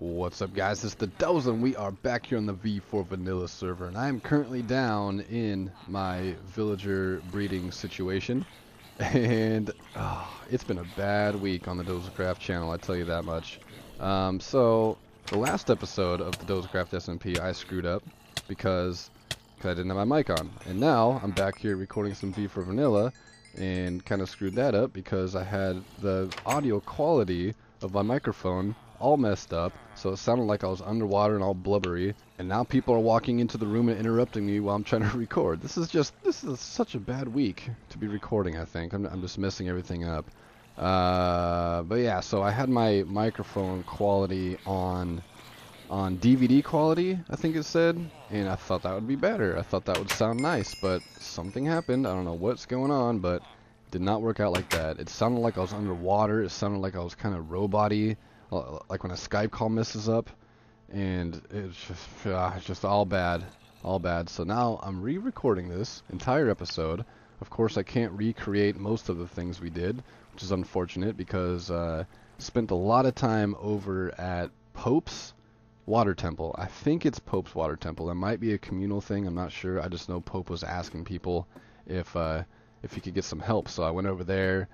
What's up, guys? It's the Doza, and we are back here on the V4 Vanilla server, and I am currently down in my villager breeding situation, and it's been a bad week on the Dozacraft channel, I tell you that much. So the last episode of the Dozacraft SMP, I screwed up because I didn't have my mic on, and now I'm back here recording some V4 Vanilla, and kind of screwed that up because I had the audio quality of my microphone all messed up, so it sounded like I was underwater and all blubbery, and now people are walking into the room and interrupting me while I'm trying to record. This is such a bad week to be recording, I think. I'm just messing everything up. But yeah, so I had my microphone quality on DVD quality, I think it said, and I thought that would be better. I thought that would sound nice, but something happened. I don't know what's going on, but it did not work out like that. It sounded like I was underwater. It sounded like I was kind of robot-y, like when a Skype call messes up, and it's just all bad. So now I'm re-recording this entire episode. Of course, I can't recreate most of the things we did, which is unfortunate because spent a lot of time over at Pope's Water Temple. I think it's Pope's Water Temple. It might be a communal thing. I'm not sure. I just know Pope was asking people if he could get some help. So I went over there.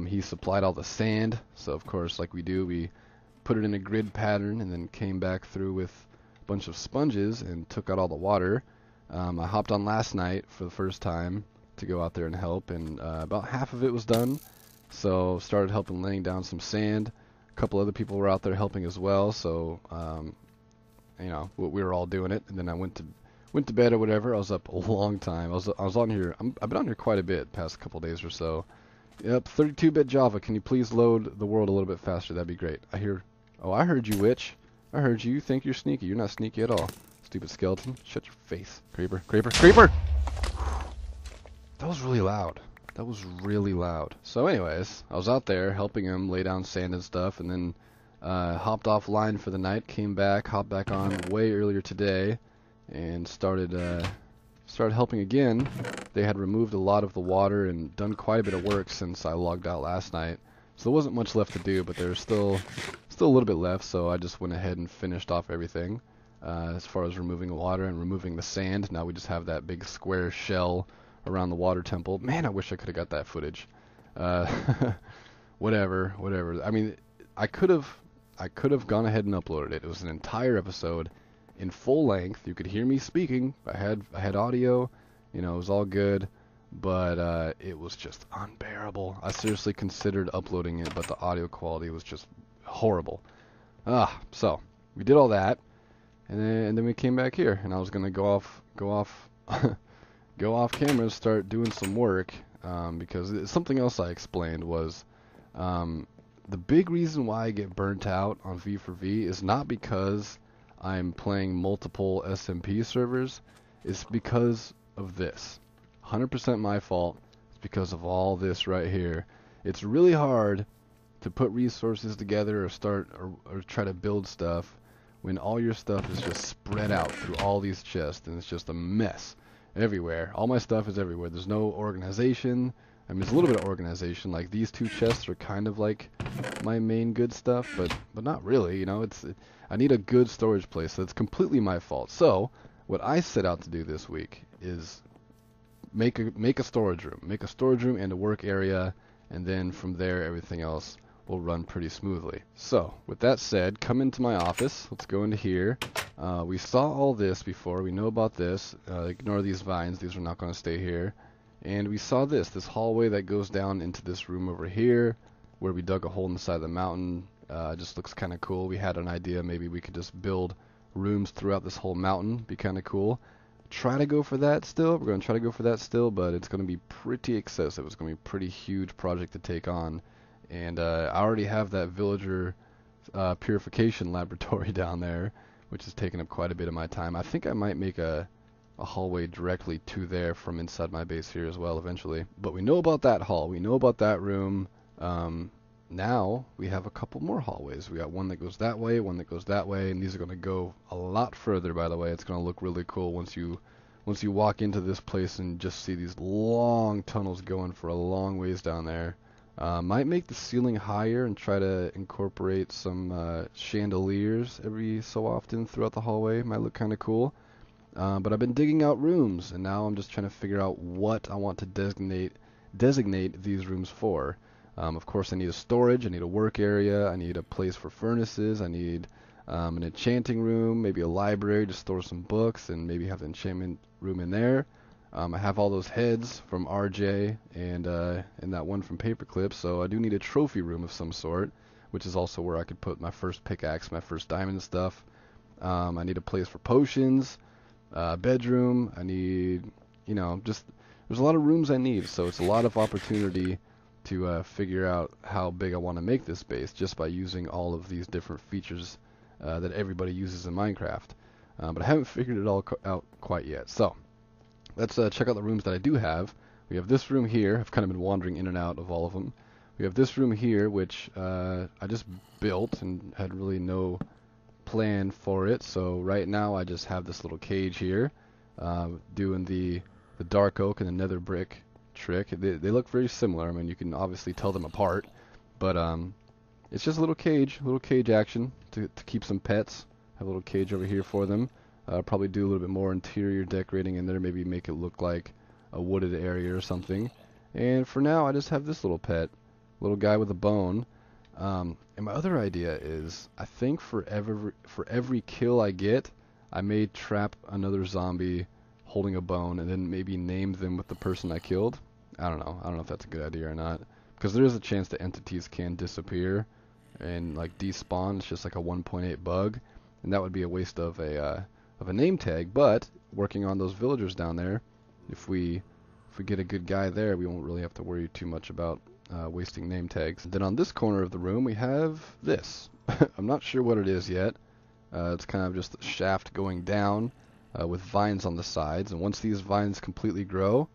He supplied all the sand. So of course, like we do, we put it in a grid pattern and then came back through with a bunch of sponges and took out all the water. I hopped on last night for the first time to go out there and help, and about half of it was done. So started helping laying down some sand. A couple other people were out there helping as well, so you know, we were all doing it. And then I went to bed or whatever. I was up a long time. I was on here. I've been on here quite a bit past couple days or so. Yep, 32-bit Java. Can you please load the world a little bit faster? That'd be great. Oh, I heard you, witch. I heard you. You think you're sneaky. You're not sneaky at all. Stupid skeleton. Shut your face. Creeper. That was really loud. So anyways, I was out there helping him lay down sand and stuff, and then hopped offline for the night, came back, hopped back on way earlier today, and started helping again. They had removed a lot of the water and done quite a bit of work since I logged out last night. So there wasn't much left to do, but there's still a little bit left, so I just went ahead and finished off everything as far as removing the water and removing the sand. Now we just have that big square shell around the water temple. Man, I wish I could have got that footage. Whatever. I mean, I could have gone ahead and uploaded it. It was an entire episode in full length. You could hear me speaking. I had audio. You know, it was all good. But it was just unbearable. I seriously considered uploading it, but the audio quality was just horrible. So we did all that, and then we came back here, and I was gonna go off camera and start doing some work, because something else I explained was the big reason why I get burnt out on V4V is not because I'm playing multiple SMP servers. It's because of this. 100% my fault. It's because of all this right here. It's really hard to put resources together or try to build stuff when all your stuff is just spread out through all these chests, and it's just a mess everywhere. All my stuff is everywhere. There's no organization. I mean, there's a little bit of organization. Like these two chests are kind of like my main good stuff, but not really. You know, I need a good storage place. So it's completely my fault. So what I set out to do this week is make a storage room and a work area, and then from there everything else will run pretty smoothly. So with that said, come into my office. Let's go into here. We saw all this before. We know about this. Ignore these vines. These are not going to stay here. And we saw this hallway that goes down into this room over here where we dug a hole inside the mountain. Just looks kind of cool. We had an idea maybe we could just build rooms throughout this whole mountain. Be kind of cool. Try to go for that still. We're going to try to go for that still, but it's going to be pretty excessive. It's going to be a pretty huge project to take on. And I already have that villager purification laboratory down there, which is taking up quite a bit of my time. I think I might make a hallway directly to there from inside my base here as well eventually. But we know about that hall. We know about that room. Now we have a couple more hallways. We got one that goes that way, one that goes that way, and these are going to go a lot further, by the way. It's going to look really cool once you walk into this place and just see these long tunnels going for a long ways down there. Might make the ceiling higher and try to incorporate some chandeliers every so often throughout the hallway. Might look kind of cool. But I've been digging out rooms, and now I'm just trying to figure out what I want to designate these rooms for. Of course, I need a storage, I need a work area, I need a place for furnaces, I need an enchanting room, maybe a library to store some books, and maybe have the enchantment room in there. I have all those heads from RJ and that one from Paperclip, so I do need a trophy room of some sort, which is also where I could put my first pickaxe, my first diamond stuff. I need a place for potions, bedroom. I need, just there's a lot of rooms I need, so it's a lot of opportunity to figure out how big I want to make this base just by using all of these different features that everybody uses in Minecraft. But I haven't figured it all out quite yet. So let's check out the rooms that I do have. We have this room here. I've kind of been wandering in and out of all of them. We have this room here, which I just built and had really no plan for it. So right now I just have this little cage here, doing the dark oak and the nether brick trick. They look very similar. I mean, you can obviously tell them apart, but it's just a little cage action to keep some pets. Have a little cage over here for them. Probably do a little bit more interior decorating in there, maybe make it look like a wooded area or something. And for now, I just have this little pet, little guy with a bone. And my other idea is, I think for every kill I get, I may trap another zombie holding a bone and then maybe name them with the person I killed. I don't know if that's a good idea or not, because there is a chance that entities can disappear and like despawn. It's just like a 1.8 bug, and that would be a waste of a name tag. But working on those villagers down there, if we get a good guy there, we won't really have to worry too much about wasting name tags. Then on this corner of the room we have this. I'm not sure what it is yet. It's kind of just a shaft going down with vines on the sides, and once these vines completely grow,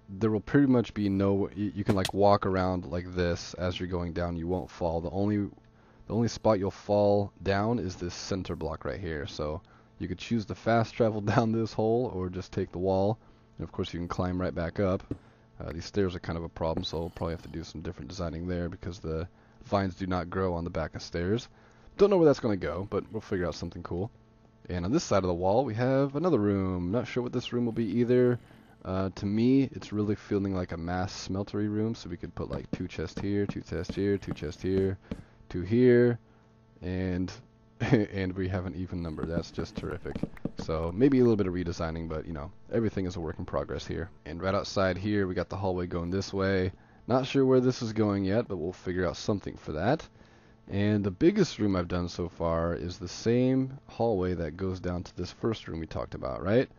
there will pretty much be no, you can like walk around like this as you're going down. You won't fall. The only spot you'll fall down is this center block right here. So you could choose to fast travel down this hole or just take the wall, and of course you can climb right back up. These stairs are kind of a problem, so I'll probably have to do some different designing there because the vines do not grow on the back of stairs. Don't know where that's going to go, but we'll figure out something cool. And on this side of the wall we have another room. Not sure what this room will be either. To me, it's really feeling like a mass smeltery room, so we could put like 2 chests here, 2 chests here, 2 chests here, 2 here, and and we have an even number. That's just terrific. So maybe a little bit of redesigning, but everything is a work in progress here. And right outside here, we got the hallway going this way. Not sure where this is going yet, but we'll figure out something for that. And the biggest room I've done so far is the same hallway that goes down to this first room we talked about, right?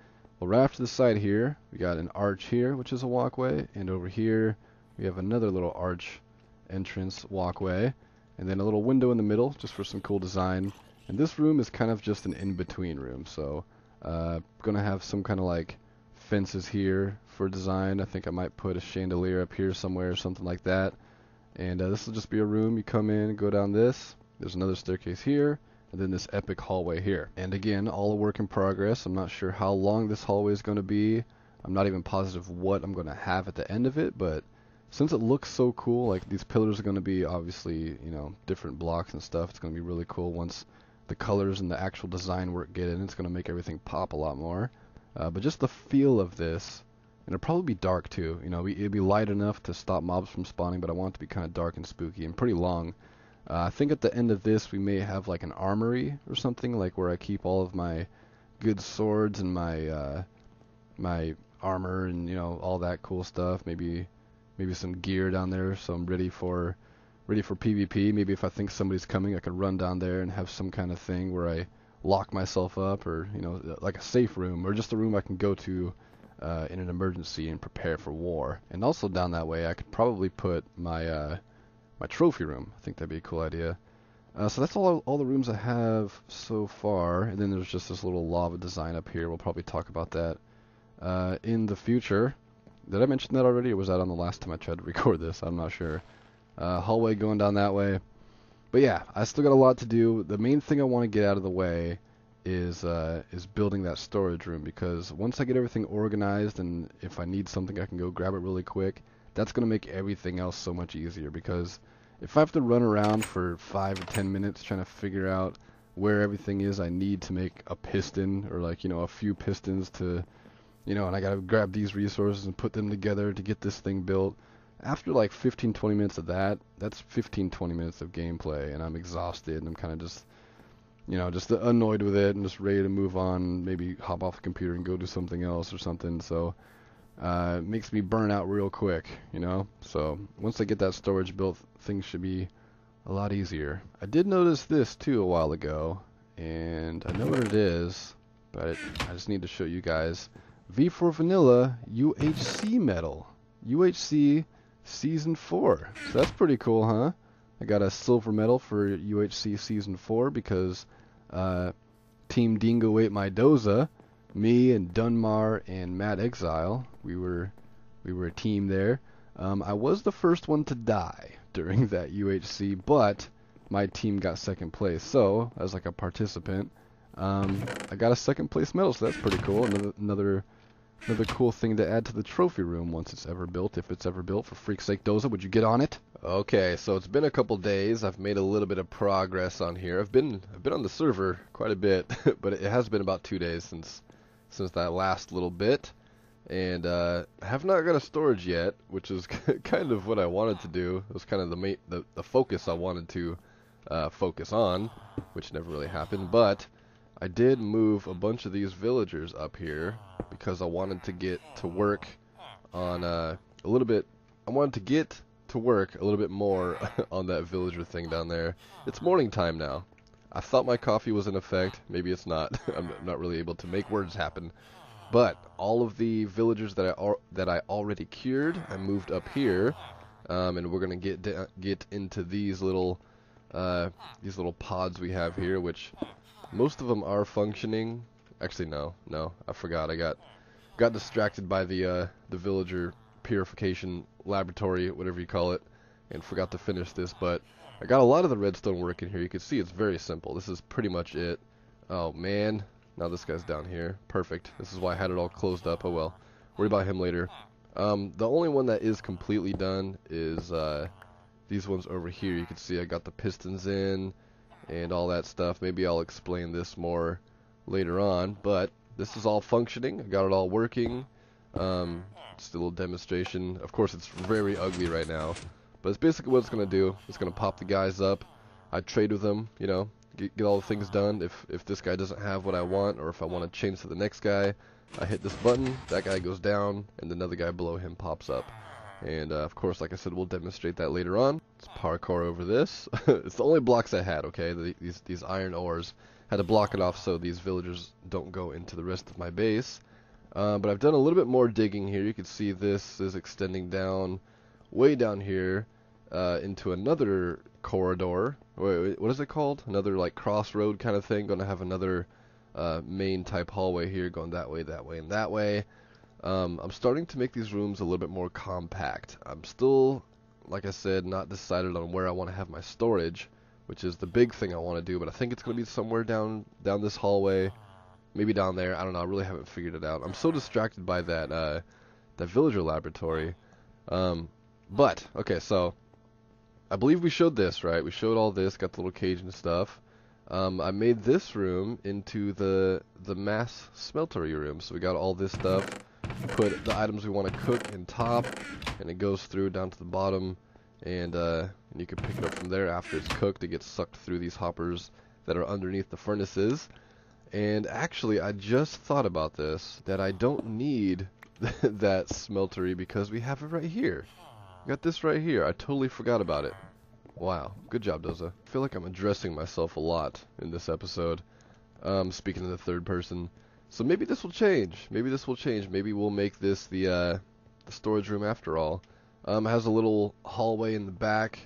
Well, right off to the side here, we got an arch here, which is a walkway, and over here we have another little arch entrance walkway, and then a little window in the middle just for some cool design. And this room is kind of just an in-between room, so gonna have some kind of like fences here for design. I think I might put a chandelier up here somewhere or something like that. And this will just be a room. You come in and go down this. There's another staircase here, and then this epic hallway here. And again, all a work in progress. I'm not sure how long this hallway is going to be. I'm not even positive what I'm going to have at the end of it, but since it looks so cool, like these pillars are going to be obviously, different blocks and stuff. It's going to be really cool once the colors and the actual design work get in. It's going to make everything pop a lot more. But just the feel of this, and it'll probably be dark too. It'll be light enough to stop mobs from spawning, but I want it to be kind of dark and spooky and pretty long. I think at the end of this we may have like an armory or something, like where I keep all of my good swords and my my armor and all that cool stuff. Maybe some gear down there, so I'm ready for PvP. Maybe if I think somebody's coming, I could run down there and have some kind of thing where I lock myself up, or like a safe room, or just a room I can go to in an emergency and prepare for war. And also down that way I could probably put my my trophy room. I think that'd be a cool idea. So that's all the rooms I have so far, and then there's just this little lava design up here. We'll probably talk about that in the future. Did I mention that already, or was that on the last time I tried to record this? I'm not sure. Hallway going down that way. But yeah, I still got a lot to do. The main thing I want to get out of the way is building that storage room, because once I get everything organized and if I need something I can go grab it really quick, that's going to make everything else so much easier, because if I have to run around for 5 or 10 minutes trying to figure out where everything is I need to make a piston, or like, you know, a few pistons to, you know, and I got to grab these resources and put them together to get this thing built. After like 15-20 minutes of that, that's 15-20 minutes of gameplay, and I'm exhausted, and I'm kind of just, you know, just annoyed with it and just ready to move on, maybe hop off the computer and go do something else or something. So it makes me burn out real quick, you know. So once I get that storage built, things should be a lot easier. I did notice this too a while ago, and I know what it is, but I just need to show you guys. V for Vanilla UHC medal. UHC Season 4. So that's pretty cool, huh? I got a silver medal for UHC Season 4 because Team Dingo ate my Doza. Me and Dunmar and Mad Exile, we were a team there. I was the first one to die during that UHC, but my team got second place. So, as like a participant, I got a second place medal, so that's pretty cool. Another cool thing to add to the trophy room once it's ever built, if it's ever built. For freak's sake, Doza, would you get on it? Okay, so it's been a couple days. I've made a little bit of progress on here. I've been on the server quite a bit, but it has been about 2 days since that last little bit, and I have not got a storage yet, which is kind of what I wanted to do. It was kind of the focus I wanted to focus on, which never really happened. But I did move a bunch of these villagers up here because I wanted to get to work on a little bit. I wanted to get to work a little bit more on that villager thing down there. It's morning time now. I thought my coffee was in effect. Maybe it's not. I'm not really able to make words happen. But all of the villagers that I already cured, I moved up here, and we're gonna get into these little pods we have here, which most of them are functioning. Actually, no, I forgot. I got distracted by the Villager Purification Laboratory, whatever you call it, and forgot to finish this. But I got a lot of the redstone work in here. You can see it's very simple. This is pretty much it. Oh man, now this guy's down here. Perfect. This is why I had it all closed up. Oh well, worry about him later. The only one that is completely done is these ones over here. You can see I got the pistons in and all that stuff. Maybe I'll explain this more later on, but this is all functioning. I got it all working. Just a little demonstration. Of course, it's very ugly right now, but it's basically what it's going to do. It's going to pop the guys up. I trade with them, you know, get all the things done. If this guy doesn't have what I want, or if I want to change to the next guy, I hit this button, that guy goes down, and another guy below him pops up. And of course, like I said, we'll demonstrate that later on. Let's parkour over this. It's the only blocks I had, okay? These iron ores. Had to block it off so these villagers don't go into the rest of my base. But I've done a little bit more digging here. You can see this is extending down, way down here, into another corridor. Wait, what is it called? Another like crossroad kind of thing. Going to have another main type hallway here, going that way, and that way. I'm starting to make these rooms a little bit more compact. I'm still, like I said, not decided on where I want to have my storage, which is the big thing I want to do, but I think it's going to be somewhere down this hallway, maybe down there. I don't know. I really haven't figured it out. I'm so distracted by that villager laboratory. But okay, so I believe we showed this, right? We showed all this, got the little cage and stuff. I made this room into the mass smeltery room. So we got all this stuff. Put the items we want to cook in top, and it goes through down to the bottom. And you can pick it up from there after it's cooked. It gets sucked through these hoppers that are underneath the furnaces. And actually, I just thought about this, that I don't need that smeltery because we have it right here. Got this right here. I totally forgot about it. Wow, good job, Doza. I feel like I'm addressing myself a lot in this episode, speaking in the third person. So maybe this will change. Maybe we'll make this the storage room after all. It has a little hallway in the back,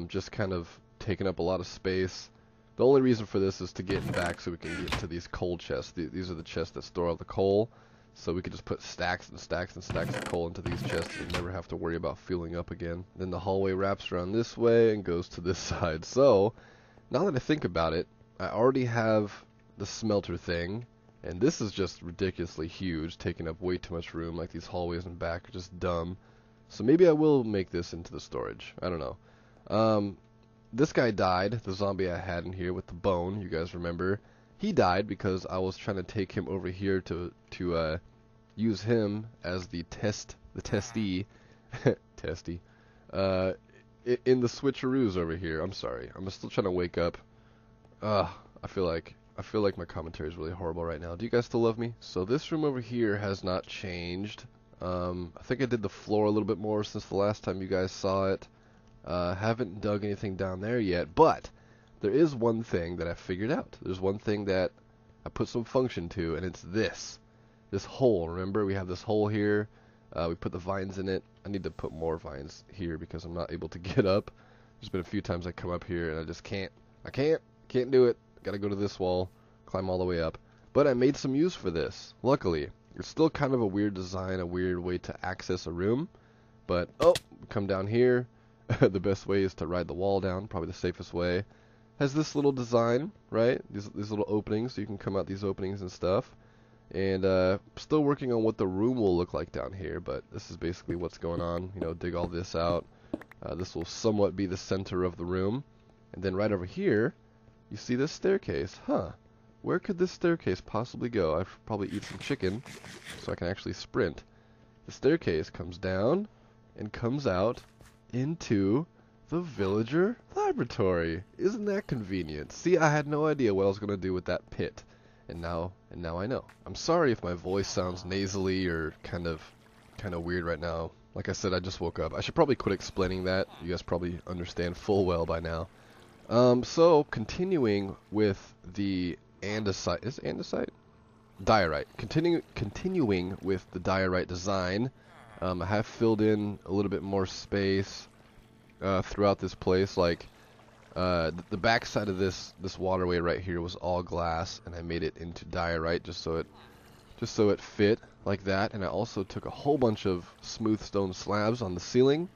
just kind of taking up a lot of space. The only reason for this is to get in back so we can get to these coal chests. These are the chests that store all the coal, so we could just put stacks and stacks and stacks of coal into these chests and never have to worry about filling up again. Then the hallway wraps around this way and goes to this side. So, now that I think about it, I already have the smelter thing, and this is just ridiculously huge, taking up way too much room. Like, these hallways in back are just dumb. So maybe I will make this into the storage. I don't know. This guy died, the zombie I had in here with the bone, you guys remember. He died because I was trying to take him over here to use him as the testee, testy, in the switcheroos over here. I'm sorry, I'm still trying to wake up. I feel like my commentary is really horrible right now. Do you guys still love me? So this room over here has not changed. I think I did the floor a little bit more since the last time you guys saw it. Haven't dug anything down there yet, but there is one thing that I figured out. There's one thing that I put some function to, and it's this hole. Remember, we have this hole here. We put the vines in it. I need to put more vines here because I'm not able to get up. There's been a few times I come up here and I just can't do it. Gotta go to this wall, climb all the way up. But I made some use for this, luckily. It's still kind of a weird design, a weird way to access a room. But, come down here. The best way is to ride the wall down, probably the safest way. Has this little design, right? These little openings, so you can come out these openings and stuff. And still working on what the room will look like down here, but this is basically what's going on. You know, dig all this out. This will somewhat be the center of the room. And then right over here, you see this staircase. Where could this staircase possibly go? I should probably eat some chicken so I can actually sprint. The staircase comes down and comes out into the villager laboratory. Isn't that convenient? See, I had no idea what I was going to do with that pit. And now I know. I'm sorry if my voice sounds nasally or kind of weird right now. Like I said, I just woke up. I should probably quit explaining that. You guys probably understand full well by now. So continuing with the andesite, is it andesite? Diorite. Continuing with the diorite design. I have filled in a little bit more space throughout this place. Like the back side of this waterway right here was all glass, and I made it into diorite just so it fit like that. And I also took a whole bunch of smooth stone slabs on the ceiling,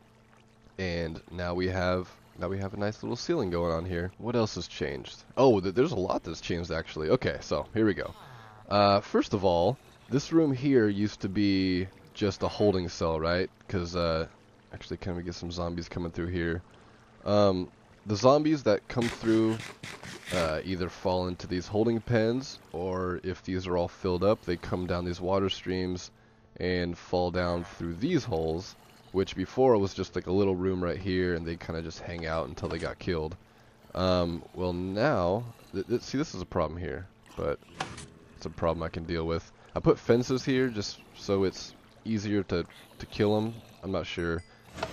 and now we have a nice little ceiling going on here. What else has changed? Oh, there's a lot that's changed actually. Okay, so here we go. First of all, this room here used to be just a holding cell, right? Because actually, can we get some zombies coming through here? The zombies that come through either fall into these holding pens, or if these are all filled up, they come down these water streams and fall down through these holes, which before was just like a little room right here, and they kind of just hang out until they got killed. Well, now, see, this is a problem here, but it's a problem I can deal with. I put fences here just so it's easier to kill them. I'm not sure.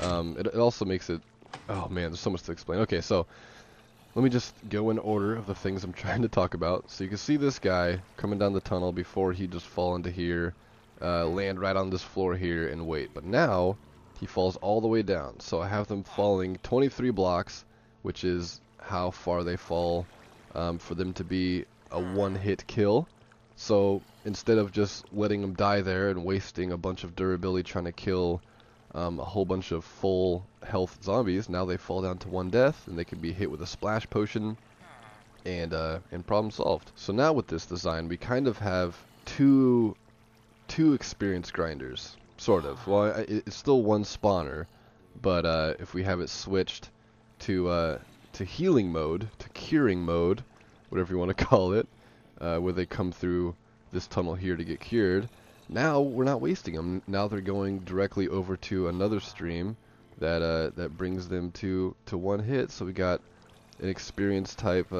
It also makes it... Oh man, there's so much to explain. Okay, so let me just go in order of the things I'm trying to talk about. So you can see this guy coming down the tunnel before he just fall into here, land right on this floor here and wait. But now he falls all the way down. So I have them falling 23 blocks, which is how far they fall for them to be a one-hit kill. So instead of just letting them die there and wasting a bunch of durability trying to kill a whole bunch of full health zombies, now they fall down to one death, and they can be hit with a splash potion, and problem solved. So now with this design, we kind of have two experience grinders, sort of. Well, it's still one spawner, but if we have it switched to healing mode, to curing mode, whatever you want to call it, where they come through this tunnel here to get cured. Now we're not wasting them. Now they're going directly over to another stream that brings them to one hit. So we got an experience type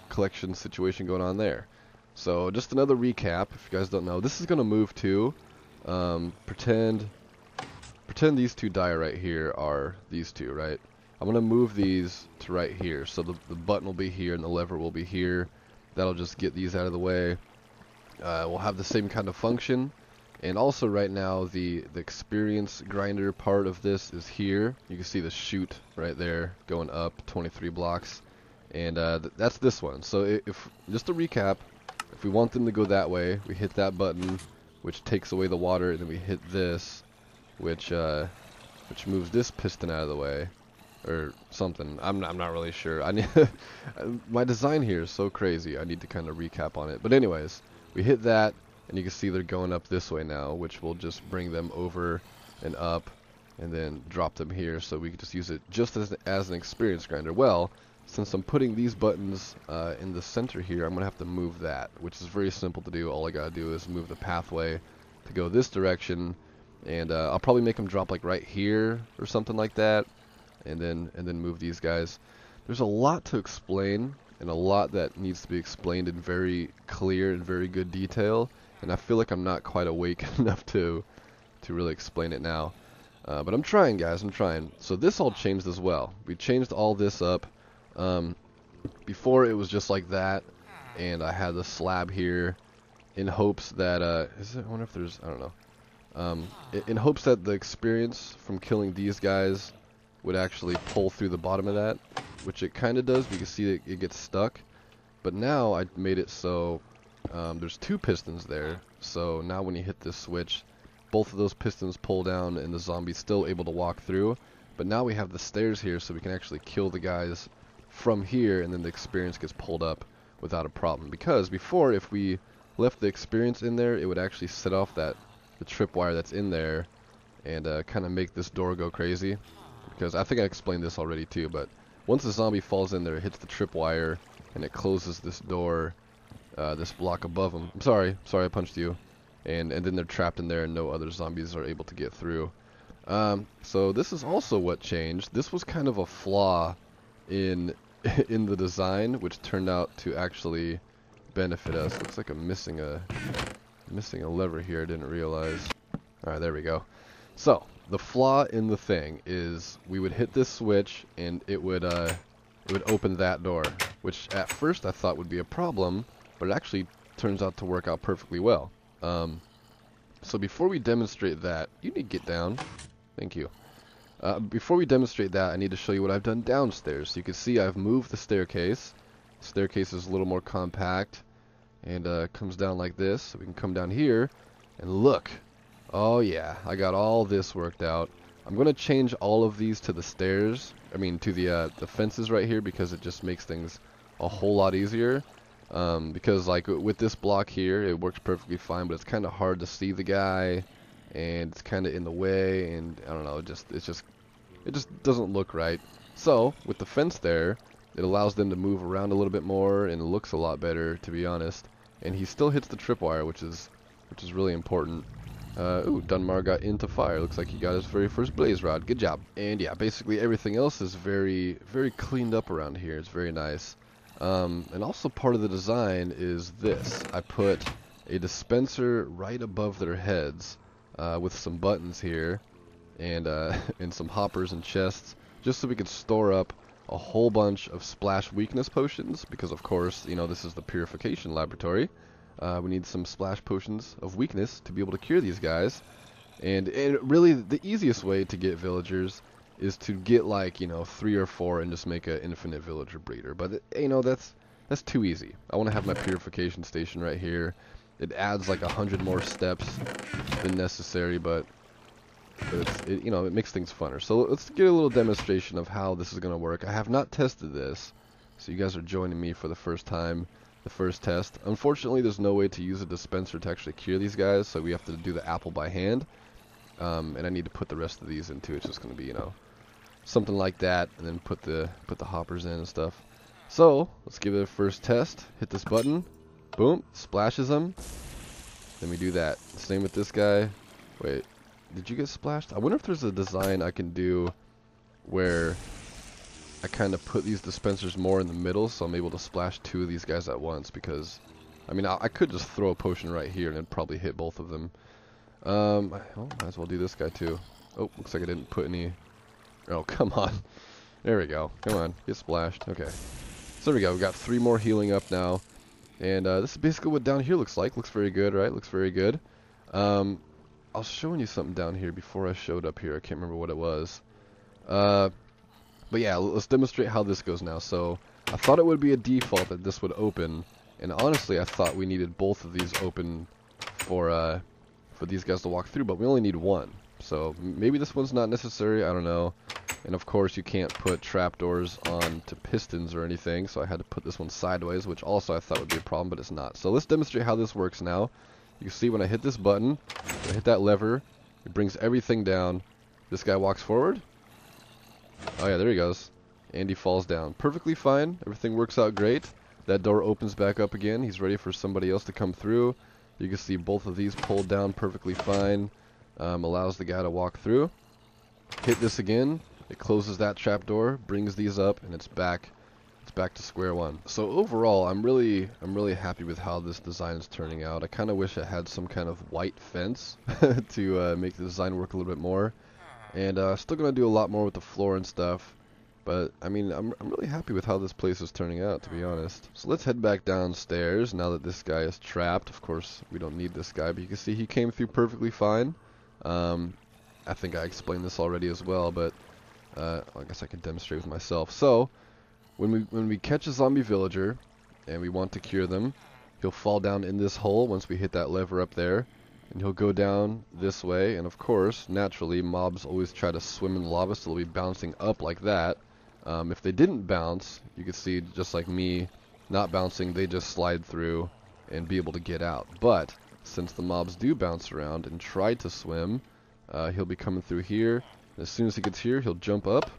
collection situation going on there. So just another recap, if you guys don't know, this is gonna move to pretend these two diorite here are these two, right? I'm gonna move these to right here. So the button will be here and the lever will be here. That'll just get these out of the way. We'll have the same kind of function, and also right now the experience grinder part of this is here. You can see the chute right there going up 23 blocks, and that's this one. So if just to recap, if we want them to go that way, we hit that button, which takes away the water, and then we hit this, which moves this piston out of the way, or something. I'm not really sure. I need my design here is so crazy. I need to kind of recap on it. But anyways, we hit that, and you can see they're going up this way now, which will just bring them over and up. and then drop them here so we could just use it just as an experience grinder. Well, since I'm putting these buttons in the center here, I'm going to have to move that, which is very simple to do. All I got to do is move the pathway to go this direction, and I'll probably make them drop like right here or something like that, and then move these guys. There's a lot to explain, and a lot that needs to be explained in very clear and very good detail, and I feel like I'm not quite awake enough to really explain it now. But I'm trying, guys, I'm trying. So this all changed as well. We changed all this up. Before it was just like that, and I had the slab here in hopes that, I wonder if there's, I don't know. In hopes that the experience from killing these guys would actually pull through the bottom of that, which it kind of does. You can see that it gets stuck. But now I made it so there's 2 pistons there. So now when you hit this switch, both of those pistons pull down and the zombie's still able to walk through. But now we have the stairs here so we can actually kill the guys from here, and then the experience gets pulled up without a problem. Because before, if we left the experience in there, it would actually set off the tripwire that's in there and kind of make this door go crazy. Because I think I explained this already too, but once the zombie falls in there, it hits the tripwire and it closes this door, this block above them. I'm sorry I punched you. And then they're trapped in there and no other zombies are able to get through. So this is also what changed. This was kind of a flaw in the design, which turned out to actually benefit us. Looks like I'm missing a lever here. I didn't realize. Alright, there we go. So the flaw in the thing is we would hit this switch and it would open that door, which at first I thought would be a problem, but it actually turns out to work out perfectly well. So before we demonstrate that, you need to get down. Thank you. Before we demonstrate that, I need to show you what I've done downstairs. So you can see I've moved the staircase. The staircase is a little more compact and comes down like this. So we can come down here and look. Oh yeah, I got all this worked out. I'm going to change all of these to the stairs. I mean to the fences right here, because it just makes things a whole lot easier. Because like with this block here, it works perfectly fine, but it's kind of hard to see the guy, and it's kind of in the way, and I don't know, it just doesn't look right. So with the fence there, it allows them to move around a little bit more, and it looks a lot better, to be honest. And he still hits the tripwire, which is really important. Ooh, Dunmar got into fire. Looks like he got his very first blaze rod. Good job. And yeah, basically everything else is very, very cleaned up around here. It's very nice. And also part of the design is this. I put a dispenser right above their heads with some buttons here and some hoppers and chests, just so we could store up a whole bunch of splash weakness potions, because of course, you know, this is the Purification Laboratory. We need some splash potions of weakness to be able to cure these guys. And really the easiest way to get villagers is to get like, you know, 3 or 4 and just make an infinite villager breeder. But you know, that's too easy. I want to have my purification station right here. It adds like 100 more steps than necessary, but you know, it makes things funner. So let's get a little demonstration of how this is going to work. I have not tested this, so you guys are joining me for the first time, the first test. Unfortunately, there's no way to use a dispenser to actually cure these guys, so we have to do the apple by hand. And I need to put the rest of these into. It's just going to be, you know, something like that, and then put the hoppers in and stuff. So let's give it a first test. Hit this button, boom, splashes them. Then we do that. Same with this guy. Wait, did you get splashed? I wonder if there's a design I can do where I kind of put these dispensers more in the middle, so I'm able to splash 2 of these guys at once. Because I mean, I could just throw a potion right here and it'd probably hit both of them. Well, might as well do this guy too. Oh, looks like I didn't put any. Oh, come on. There we go. Come on, get splashed. Okay. So there we go. We got 3 more healing up now. And this is basically what down here looks like. Looks very good, right? Looks very good. I was showing you something down here before I showed up here. I can't remember what it was. But yeah, let's demonstrate how this goes now. So I thought it would be a default that this would open. And honestly, I thought we needed both of these open for these guys to walk through. But we only need 1. So maybe this one's not necessary. I don't know. And of course, you can't put trapdoors onto pistons or anything, so I had to put this one sideways, which also I thought would be a problem, but it's not. So let's demonstrate how this works now. You can see when I hit this button, when I hit that lever, it brings everything down, This guy walks forward. Oh yeah, there he goes. And he falls down. Perfectly fine. Everything works out great. That door opens back up again. He's ready for somebody else to come through. You can see both of these pulled down perfectly fine. Allows the guy to walk through. Hit this again. It closes that trapdoor, brings these up, and it's back. It's back to square one. So overall, I'm really happy with how this design is turning out. I kind of wish it had some kind of white fence to make the design work a little bit more. And still gonna do a lot more with the floor and stuff. But I mean, I'm really happy with how this place is turning out, to be honest. So let's head back downstairs now that this guy is trapped. Of course, we don't need this guy, but you can see he came through perfectly fine. I think I explained this already as well, but I guess I can demonstrate with myself. So when we catch a zombie villager and we want to cure them, he'll fall down in this hole once we hit that lever up there, and he'll go down this way. And of course, naturally, mobs always try to swim in the lava, so they'll be bouncing up like that. If they didn't bounce, you can see, just like me, not bouncing, they just slide through and be able to get out. But since the mobs do bounce around and try to swim, he'll be coming through here. As soon as he gets here, he'll jump up.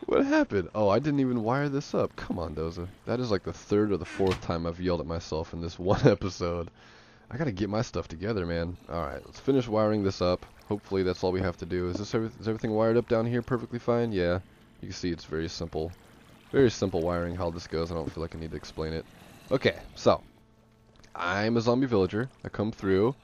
What happened? Oh, I didn't even wire this up. Come on, Doza. That is like the third or the fourth time I've yelled at myself in this one episode. I gotta get my stuff together, man. Alright, let's finish wiring this up. Hopefully that's all we have to do. Is everything wired up down here perfectly fine? Yeah. You can see it's very simple. Very simple wiring how this goes. I don't feel like I need to explain it. Okay, so I'm a zombie villager. I come through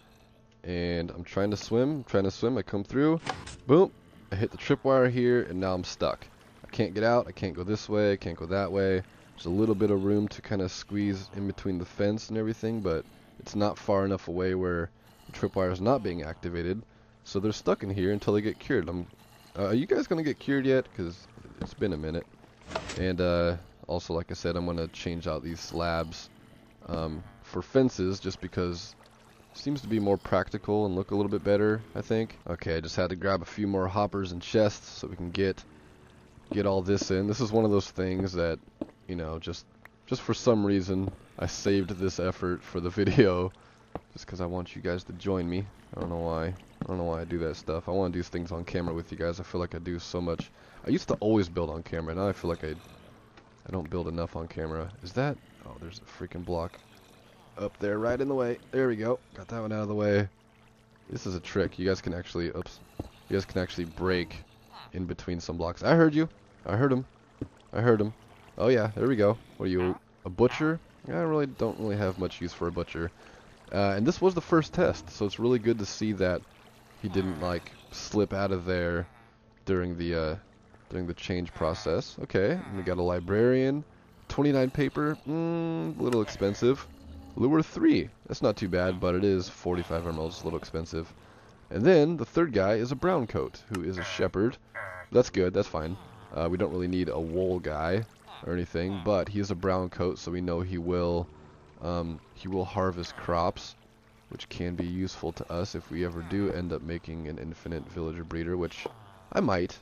and I'm trying to swim. I come through. Boom. I hit the tripwire here and now I'm stuck. I can't get out. I can't go this way. I can't go that way. There's a little bit of room to kind of squeeze in between the fence and everything, but it's not far enough away where the tripwire is not being activated. So they're stuck in here until they get cured. Are you guys going to get cured yet? Because it's been a minute. And also, like I said, I'm going to change out these slabs for fences just because it seems to be more practical and look a little bit better, I think. Okay, I just had to grab a few more hoppers and chests so we can get all this in. This is one of those things that, you know, just for some reason I saved this effort for the video just because I want you guys to join me. I don't know why. I don't know why I do that stuff. I want to do things on camera with you guys. I feel like I do so much. I used to always build on camera. Now I feel like I don't build enough on camera. Is that... Oh, there's a freaking block up there right in the way. There we go. Got that one out of the way. This is a trick. You guys can actually... Oops. You guys can actually break in between some blocks. I heard you. I heard him. I heard him. Oh yeah, there we go. What are you, a butcher? Yeah, I don't really have much use for a butcher. And this was the first test, so it's really good to see that he didn't like slip out of there during the change process. Okay, and we got a librarian. 29 paper, a little expensive. Lure 3, that's not too bad, but it is 45 emeralds, a little expensive. And then the third guy is a brown coat, who is a shepherd. That's good, that's fine. We don't really need a wool guy or anything, but he is a brown coat, so we know he will harvest crops, which can be useful to us if we ever do end up making an infinite villager breeder, which I might.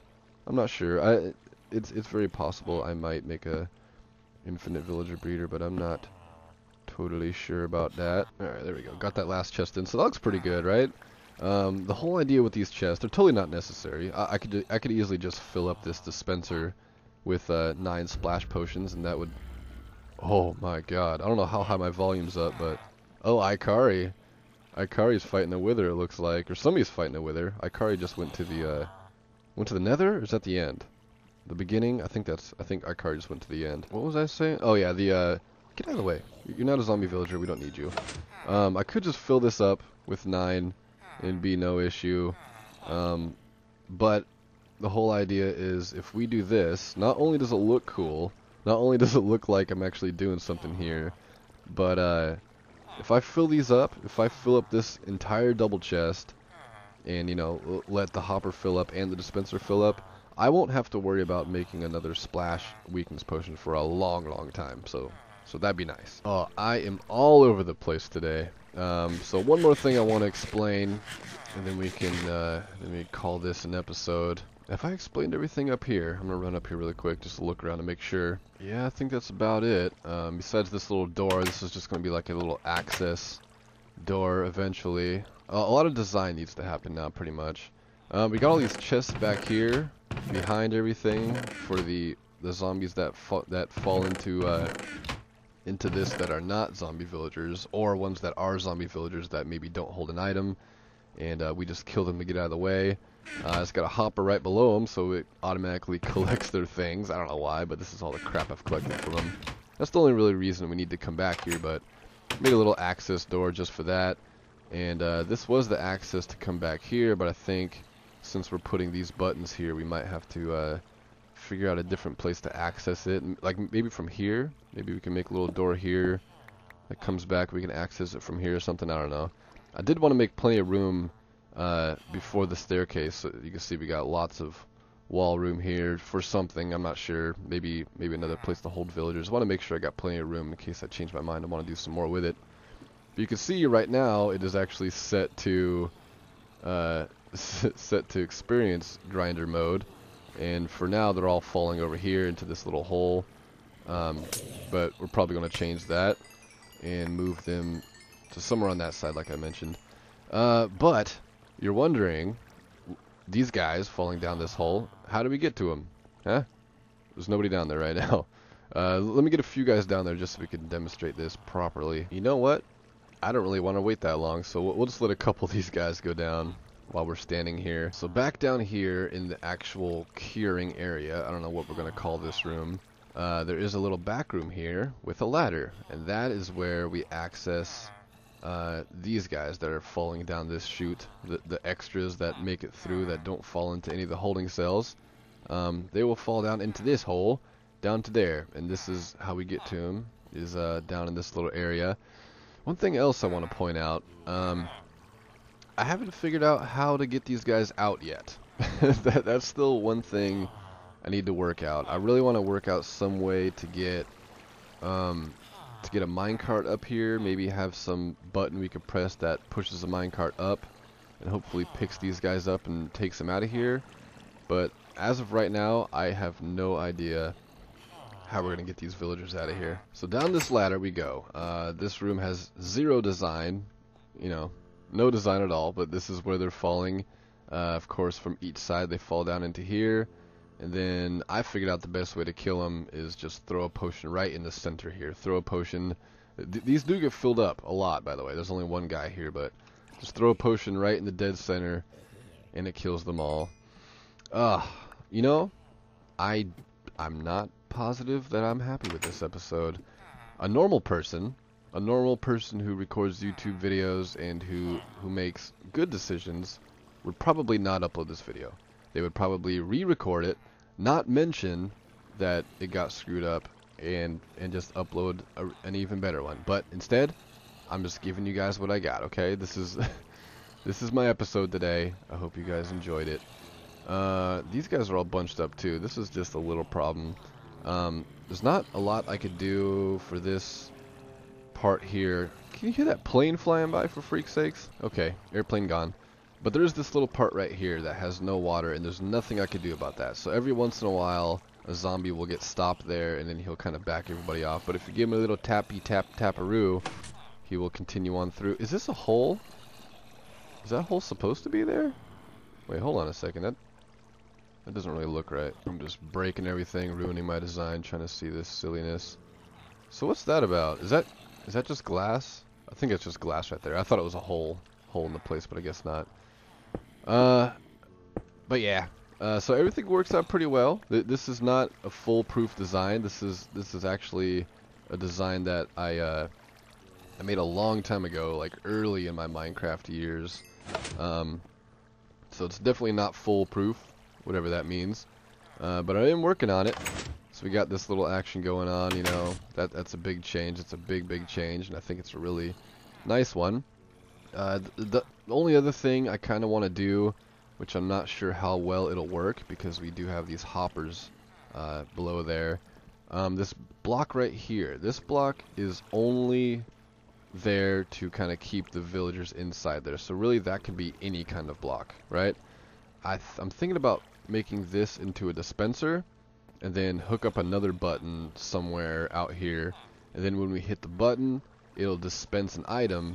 I'm not sure. It's very possible I might make a infinite villager breeder, but I'm not totally sure about that. Alright, there we go. Got that last chest in, so that looks pretty good, right? The whole idea with these chests, they're totally not necessary. I could easily just fill up this dispenser with 9 splash potions, and that would... Oh my god. I don't know how high my volume's up, but... Oh, Ikari. Ikari's fighting a wither, it looks like. Or somebody's fighting a wither. Ikari just went to the nether? Or is that the end? The beginning? I think Ikari just went to the end. What was I saying? Oh yeah, get out of the way. You're not a zombie villager, we don't need you. I could just fill this up with 9 and be no issue. But the whole idea is if we do this, not only does it look cool, not only does it look like I'm actually doing something here, but if I fill these up, if I fill up this entire double chest and, you know, let the hopper fill up and the dispenser fill up, I won't have to worry about making another splash weakness potion for a long time. So that'd be nice. Oh, I am all over the place today. So one more thing I want to explain, and then we can call this an episode. If I explained everything up here, I'm gonna run up here really quick just to look around and make sure. Yeah, I think that's about it. Besides this little door, this is just gonna be like a little access door eventually. A lot of design needs to happen now, pretty much. We got all these chests back here behind everything for the zombies that fall into this that are not zombie villagers, or ones that are zombie villagers that maybe don't hold an item, and we just kill them to get out of the way. It's got a hopper right below them, so it automatically collects their things. I don't know why, but this is all the crap I've collected from them. That's the only really reason we need to come back here, but made a little access door just for that. And this was the access to come back here, but I think since we're putting these buttons here, we might have to figure out a different place to access it. Like maybe from here. Maybe we can make a little door here that comes back. We can access it from here or something. I don't know. I did want to make plenty of room before the staircase. So you can see we got lots of wall room here for something. I'm not sure. Maybe another place to hold villagers. I want to make sure I got plenty of room in case I change my mind. I want to do some more with it. But you can see right now it is actually set to experience grinder mode. And for now, they're all falling over here into this little hole. But we're probably going to change that and move them to somewhere on that side, like I mentioned. But you're wondering, these guys falling down this hole, how do we get to them? Huh? There's nobody down there right now. Let me get a few guys down there just so we can demonstrate this properly. You know what? I don't really want to wait that long, so we'll just let a couple of these guys go down while we're standing here. So back down here in the actual curing area, I don't know what we're going to call this room, there is a little back room here with a ladder, and that is where we access these guys that are falling down this chute, the extras that make it through that don't fall into any of the holding cells. They will fall down into this hole, down to there, and this is how we get to them, is down in this little area. One thing else I want to point out, I haven't figured out how to get these guys out yet. That's still one thing I need to work out. I really want to work out some way to get a minecart up here. Maybe have some button we could press that pushes the minecart up and hopefully picks these guys up and takes them out of here. But as of right now, I have no idea how we're going to get these villagers out of here. So down this ladder we go. This room has zero design, you know, no design at all, but this is where they're falling. Of course, from each side they fall down into here. And then I figured out the best way to kill them is just throw a potion right in the center here. Throw a potion. These do get filled up a lot, by the way. There's only one guy here, but just throw a potion right in the dead center, and it kills them all. You know, I'm not positive that I'm happy with this episode. A normal person who records YouTube videos and who makes good decisions would probably not upload this video. They would probably re-record it, not mention that it got screwed up, and just upload an even better one. But instead, I'm just giving you guys what I got, okay? This is my episode today. I hope you guys enjoyed it. These guys are all bunched up too. This is just a little problem. There's not a lot I could do for this part here. Can you hear that plane flying by, for freak's sakes? Okay, airplane gone. But there's this little part right here that has no water, and there's nothing I could do about that. So every once in a while, a zombie will get stopped there, and then he'll kind of back everybody off. But if you give him a little taparoo, he will continue on through. Is this a hole? Is that hole supposed to be there? Wait, hold on a second. That doesn't really look right. I'm just breaking everything, ruining my design, trying to see this silliness. So what's that about? Is that just glass? I think it's just glass right there. I thought it was a hole in the place, but I guess not. But yeah. So everything works out pretty well. This is not a foolproof design. This is actually a design that I made a long time ago, like early in my Minecraft years. So it's definitely not foolproof, whatever that means. But I am working on it. So we got this little action going on, you know. That's a big change. It's a big change, and I think it's a really nice one. The only other thing I kind of want to do, which I'm not sure how well it'll work, because we do have these hoppers below there. This block right here, this block is only there to kind of keep the villagers inside there. So really that could be any kind of block, right? I'm thinking about making this into a dispenser and then hook up another button somewhere out here, and then when we hit the button, it'll dispense an item,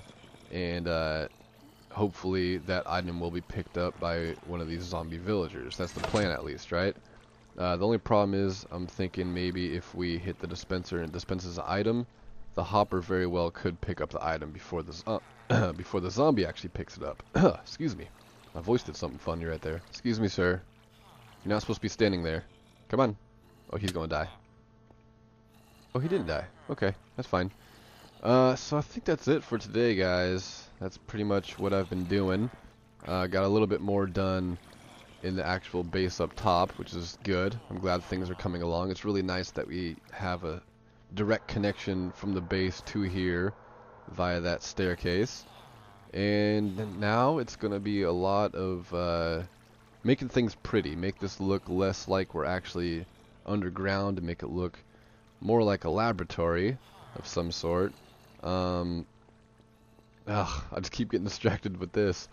and hopefully that item will be picked up by one of these zombie villagers. That's the plan, at least, right? The only problem is, I'm thinking maybe if we hit the dispenser and it dispenses an item, the hopper very well could pick up the item before the before the zombie actually picks it up. Excuse me. My voice did something funny right there. Excuse me, sir. You're not supposed to be standing there. Come on. Oh, he's gonna die. Oh, he didn't die. Okay, that's fine. So I think that's it for today, guys. That's pretty much what I've been doing. Got a little bit more done in the actual base up top, which is good. I'm glad things are coming along. It's really nice that we have a direct connection from the base to here via that staircase. And now it's going to be a lot of making things pretty. Make this look less like we're actually underground and make it look more like a laboratory of some sort. I just keep getting distracted with this.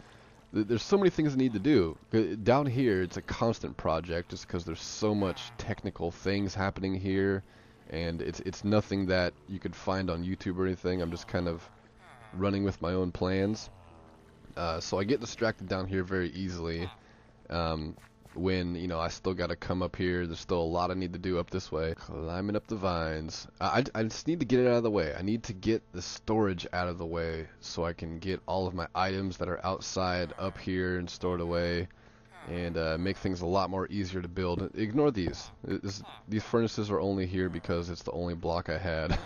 There's so many things I need to do. Down here, it's a constant project just because there's so much technical things happening here, and it's nothing that you could find on YouTube or anything. I'm just kind of running with my own plans. So I get distracted down here very easily. When, you know, I still got to come up here. There's still a lot I need to do up this way. Climbing up the vines. I just need to get it out of the way. I need to get the storage out of the way so I can get all of my items that are outside up here and stored away, and make things a lot more easier to build. Ignore these. These furnaces are only here because it's the only block I had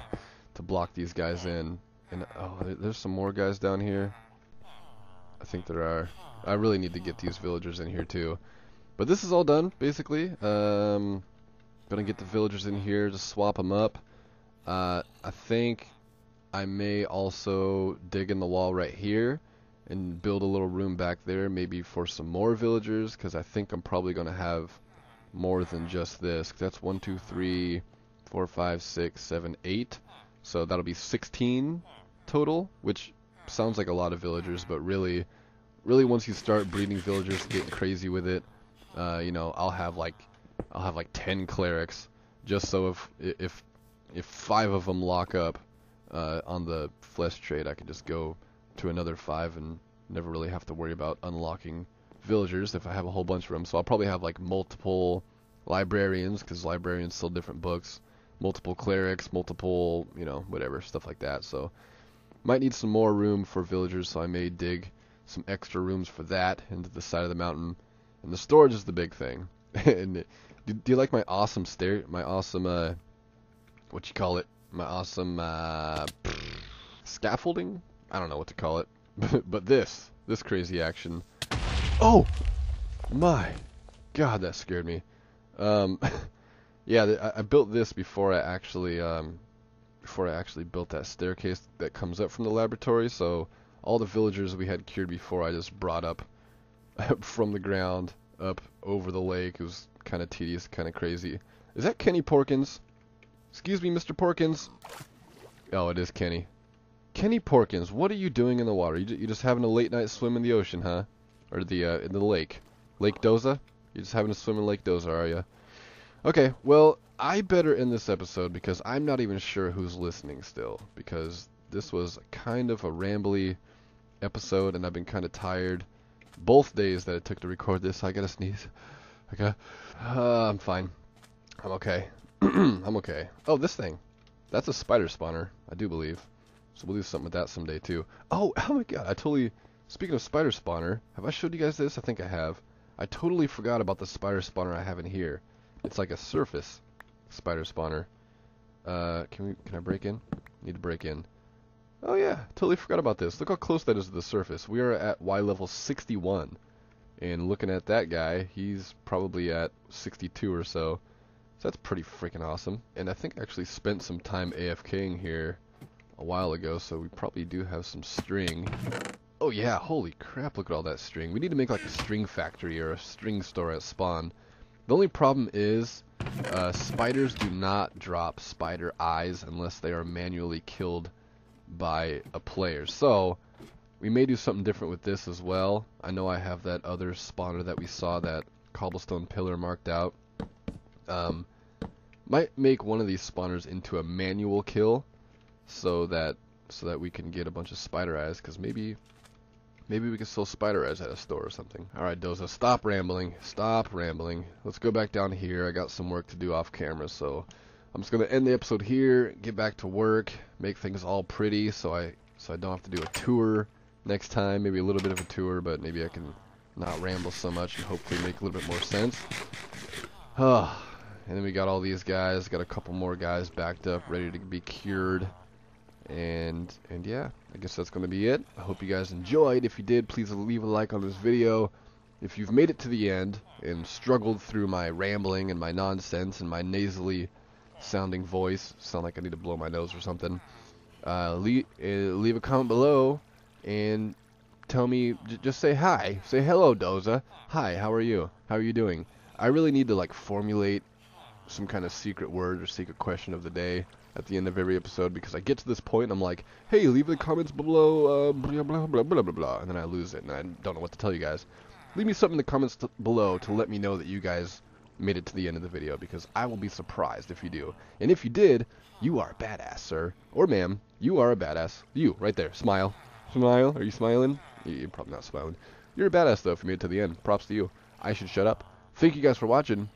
to block these guys in. And oh, there's some more guys down here. I think there are. I really need to get these villagers in here too. But this is all done, basically. Gonna get the villagers in here to swap them up. I think I may also dig in the wall right here and build a little room back there, maybe for some more villagers, because I think I'm probably gonna have more than just this. That's 1, 2, 3, 4, 5, 6, 7, 8. So that'll be 16 total, which sounds like a lot of villagers, but really once you start breeding villagers, getting crazy with it, you know, I'll have like 10 clerics, just so if 5 of them lock up on the flesh trade, I can just go to another 5 and never really have to worry about unlocking villagers if I have a whole bunch of them. So I'll probably have like multiple librarians, because librarians sell different books, multiple clerics, multiple, you know, whatever, stuff like that. So might need some more room for villagers, so I may dig some extra rooms for that into the side of the mountain. And the storage is the big thing. And do you like my awesome what you call it? My awesome scaffolding? I don't know what to call it. But this crazy action. Oh my God, that scared me. Yeah, I built this before I actually built that staircase that comes up from the laboratory. So all the villagers we had cured before, I just brought up from the ground up over the lake. It was kind of tedious, kind of crazy. Is that Kenny Porkins? Excuse me, Mr. Porkins. Oh, it is Kenny. Kenny Porkins, what are you doing in the water? You just having a late night swim in the ocean, huh? Or in the lake? Lake Doza? You're just having a swim in Lake Doza, are you? Okay, well, I better end this episode because I'm not even sure who's listening still, because this was kind of a rambly episode and I've been kind of tired both days that it took to record this. I gotta sneeze. Okay. I'm fine. I'm okay. I'm okay. Oh, this thing. That's a spider spawner, I do believe. So we'll do something with that someday too. Oh my God, speaking of spider spawner, have I showed you guys this? I think I have. I totally forgot about the spider spawner I have in here. It's like a surface spider spawner. Can I break in? Need to break in. Oh yeah, totally forgot about this. Look how close that is to the surface. We are at Y level 61. And looking at that guy, he's probably at 62 or so. So that's pretty freaking awesome. And I think I actually spent some time AFKing here a while ago, so we probably do have some string. Oh yeah, holy crap, look at all that string. We need to make like a string factory or a string store at spawn. The only problem is spiders do not drop spider eyes unless they are manually killed by a player. So we may do something different with this as well. I know I have that other spawner that we saw, that cobblestone pillar marked out. Might make one of these spawners into a manual kill so that so that we can get a bunch of spider eyes, because maybe we can sell spider eyes at a store or something. Alright, Doza, stop rambling. Stop rambling. Let's go back down here. I got some work to do off camera, so I'm just going to end the episode here, get back to work, make things all pretty so I don't have to do a tour next time. Maybe a little bit of a tour, but maybe I can not ramble so much and hopefully make a little bit more sense. And then we got all these guys, got a couple more guys backed up, ready to be cured. And yeah, I guess that's going to be it. I hope you guys enjoyed. If you did, please leave a like on this video. If you've made it to the end and struggled through my rambling and my nonsense and my nasally sounding voice, sound like I need to blow my nose or something, leave a comment below and tell me, just say hi. Say hello, Doza. Hi, how are you? How are you doing? I really need to like formulate some kind of secret word or secret question of the day at the end of every episode, because I get to this point and I'm like, hey, leave the comments below, blah, blah, blah, blah, blah, blah, and then I lose it and I don't know what to tell you guys. Leave me something in the comments below to let me know that you guys made it to the end of the video, because I will be surprised if you do. And if you did, you are a badass, sir. Or ma'am, you are a badass. You, right there. Smile. Smile. Are you smiling? You're probably not smiling. You're a badass, though, if you made it to the end. Props to you. I should shut up. Thank you guys for watching,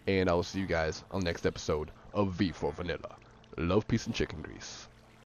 and I will see you guys on the next episode of V for Vanilla. Love, peace, and chicken grease.